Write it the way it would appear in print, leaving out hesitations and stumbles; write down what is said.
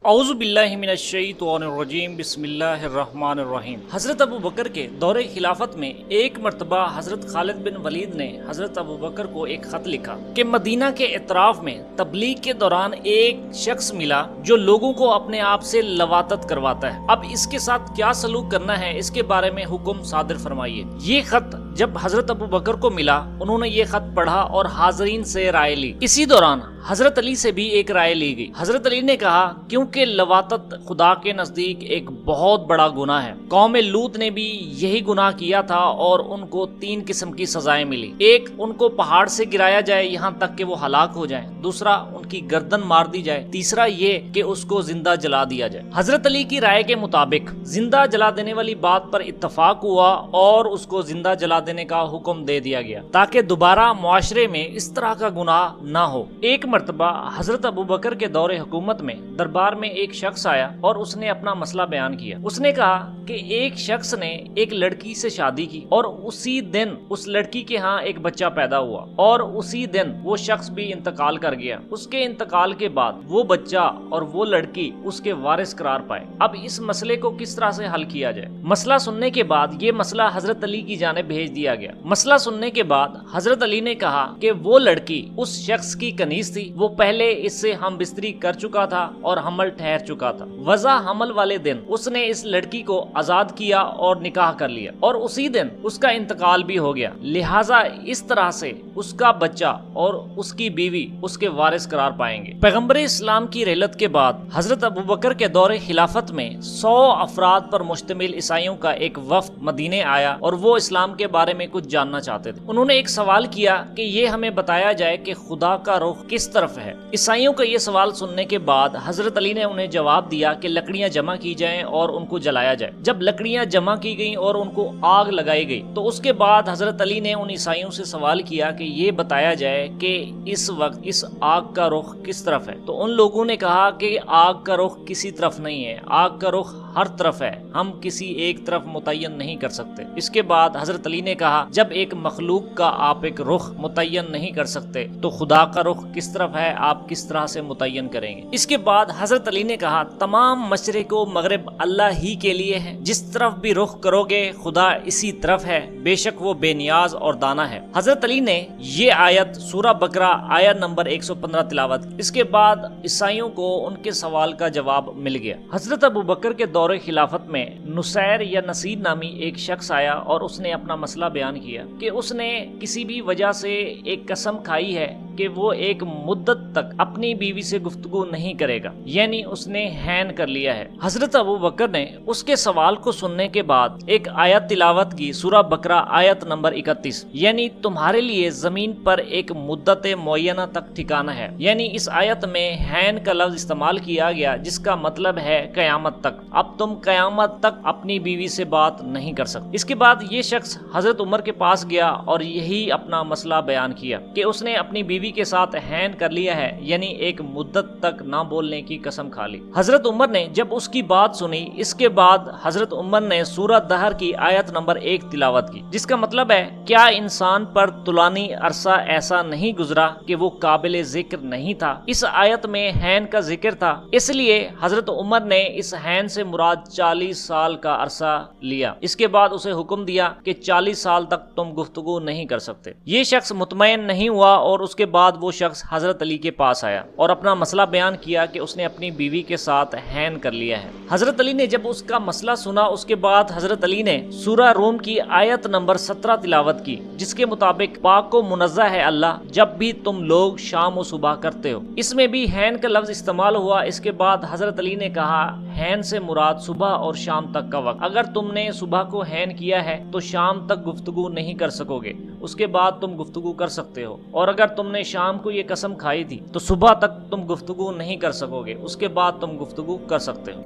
اعوذ باللہ من الشیطان الرجیم بسم اللہ الرحمن الرحیم۔ حضرت ابو بکر کے دور خلافت میں ایک مرتبہ حضرت خالد بن ولید نے حضرت ابو بکر کو ایک خط لکھا کہ مدینہ کے اطراف میں تبلیغ کے دوران ایک شخص ملا جو لوگوں کو اپنے آپ سے لواطت کرواتا ہے، اب اس کے ساتھ کیا سلوک کرنا ہے اس کے بارے میں حکم صادر فرمائیے۔ یہ خط جب حضرت ابو بکر کو ملا، انہوں نے یہ خط پڑھا اور حاضرین سے رائے لی۔ اسی دوران حضرت علی سے بھی ایک رائے لی گئی۔ حضرت علی نے کہا کیونکہ لواطت خدا کے نزدیک ایک بہت بڑا گناہ ہے، قوم لوط نے بھی یہی گناہ کیا تھا اور ان کو 3 قسم کی سزائیں ملی۔ ایک، ان کو پہاڑ سے گرایا جائے یہاں تک کہ وہ ہلاک ہو جائیں۔ دوسرا، ان کی گردن مار دی جائے۔ تیسرا یہ کہ اس کو زندہ جلا دیا جائے۔ حضرت علی کی رائے کے مطابق زندہ جلا دینے والی بات پر اتفاق ہوا اور اس کو زندہ جلا دینے کا حکم دے دیا گیا تاکہ دوبارہ معاشرے میں اس طرح کا گناہ نہ ہو۔ ایک مرتبہ حضرت ابو بکر کے دور حکومت میں دربار میں ایک شخص آیا اور اس نے اپنا مسئلہ بیان کیا۔ اس نے کہا کہ ایک شخص نے ایک لڑکی سے شادی کی اور اسی دن اس لڑکی کے ہاں ایک بچہ پیدا ہوا اور اسی دن وہ شخص بھی انتقال کر گیا۔ اس کے انتقال کے بعد وہ بچہ اور وہ لڑکی اس کے وارث قرار پائے۔ اب اس مسئلے کو کس طرح سے حل کیا جائے؟ مسئلہ سننے کے بعد یہ مسئلہ حضرت علی کی جانب بھیج دیا گیا۔ مسئلہ سننے کے بعد حضرت علی نے کہا کہ وہ لڑکی اس شخص کی کنیز تھی، وہ پہلے اس سے ہم بستری کر چکا تھا اور حمل ٹھہر چکا تھا۔ وضع حمل والے دن اس نے اس لڑکی کو آزاد کیا اور نکاح کر لیا اور اسی دن اس کا انتقال بھی ہو گیا، لہٰذا اس طرح سے اس کا بچہ اور اس کی بیوی اس کے وارث قرار پائیں گے۔ پیغمبر اسلام کی رحلت کے بعد حضرت ابو بکر کے دور خلافت میں 100 افراد پر مشتمل عیسائیوں کا ایک وفد مدینے آیا اور وہ اسلام کے بارے میں کچھ جاننا چاہتے تھے۔ انہوں نے ایک سوال کیا کہ یہ ہمیں بتایا جائے کہ خدا کا رخ کس طرف ہے۔ عیسائیوں کا یہ سوال سننے کے بعد حضرت علی نے انہیں جواب دیا کہ لکڑیاں جمع کی جائیں اور ان کو جلایا جائے۔ جب لکڑیاں جمع کی گئیں اور ان کو آگ لگائی گئی تو اس کے بعد حضرت علی نے ان عیسائیوں سے سوال کیا کہ یہ بتایا جائے کہ اس وقت اس آگ کا رخ کس طرف ہے، تو ان لوگوں نے کہا کہ آگ کا رخ کسی طرف نہیں ہے، آگ کا رخ ہر طرف ہے، ہم کسی ایک طرف متعین نہیں کر سکتے۔ اس کے بعد حضرت علی نے کہا جب ایک مخلوق کا آپ ایک رخ متعین نہیں کر سکتے تو خدا کا رخ کس طرف ہے، آپ کس طرح سے متعین کریں گے؟ اس کے بعد حضرت علی نے کہا تمام مشرق و مغرب اللہ ہی کے لیے ہے، جس طرف بھی رخ کرو گے خدا اسی طرف ہے، بے شک وہ بے نیاز اور دانا ہے۔ حضرت علی نے یہ آیت سورہ بقرہ آیت نمبر 115 تلاوت کی۔ اس کے بعد عیسائیوں کو ان کے سوال کا جواب مل گیا۔ حضرت ابو بکر کے دور خلافت میں نصیر یا نصیر نامی ایک شخص آیا اور اس نے اپنا مسئلہ بیان کیا کہ اس نے کسی بھی وجہ سے ایک قسم کھائی ہے کہ وہ ایک مدت تک اپنی بیوی سے گفتگو نہیں کرے گا، یعنی اس نے حین کر لیا ہے۔ حضرت ابو بکر نے اس کے سوال کو سننے کے بعد ایک آیت تلاوت کی، سورہ بقرہ آیت نمبر 31، یعنی تمہارے لیے زمین پر ایک مدت معینہ تک ٹھکانہ ہے، یعنی اس آیت میں حین کا لفظ استعمال کیا گیا جس کا مطلب ہے قیامت تک، اب تم قیامت تک اپنی بیوی سے بات نہیں کر سکتے۔ اس کے بعد یہ شخص حضرت عمر کے پاس گیا اور یہی اپنا مسئلہ بیان کیا کہ اس نے اپنی بیوی کے ساتھ حین کر لیا ہے، یعنی ایک مدت تک نہ بولنے کی قسم کھا لی۔ حضرت عمر نے جب اس کی بات سنی، اس کے بعد حضرت عمر نے سورہ دہر کی آیت نمبر 1 تلاوت کی، جس کا مطلب ہے کیا انسان پر طولانی عرصہ ایسا نہیں گزرا کہ وہ قابل ذکر نہیں تھا؟ اس آیت میں حین کا ذکر تھا، اس لیے حضرت عمر نے اس حین سے مراد 40 سال کا عرصہ لیا۔ اس کے بعد اسے حکم دیا کہ 40 سال تک تم گفتگو نہیں کر سکتے۔ یہ شخص مطمئن نہیں ہوا اور اس کے بعد وہ شخص حضرت علی کے پاس آیا اور اپنا مسئلہ بیان کیا کہ اس نے اپنی بیوی کے ساتھ حین کر لیا ہے۔ حضرت علی نے جب اس کا مسئلہ سنا، اس کے بعد حضرت علی نے سورہ روم کی آیت نمبر 17 تلاوت کی، جس کے مطابق پاک و منزہ ہے اللہ جب بھی تم لوگ شام و صبح کرتے ہو۔ اس میں بھی حین کا لفظ استعمال ہوا۔ اس کے بعد حضرت علی نے کہا حین سے مراد صبح اور شام تک کا وقت، اگر تم نے صبح کو حین کیا ہے تو شام تک گفتگو نہیں کر سکو گے، اس کے بعد تم گفتگو کر سکتے ہو، اور اگر تم نے شام کو یہ قسم کھائی تھی تو صبح تک تم گفتگو نہیں کر سکو گے، اس کے بعد تم گفتگو کر سکتے ہو۔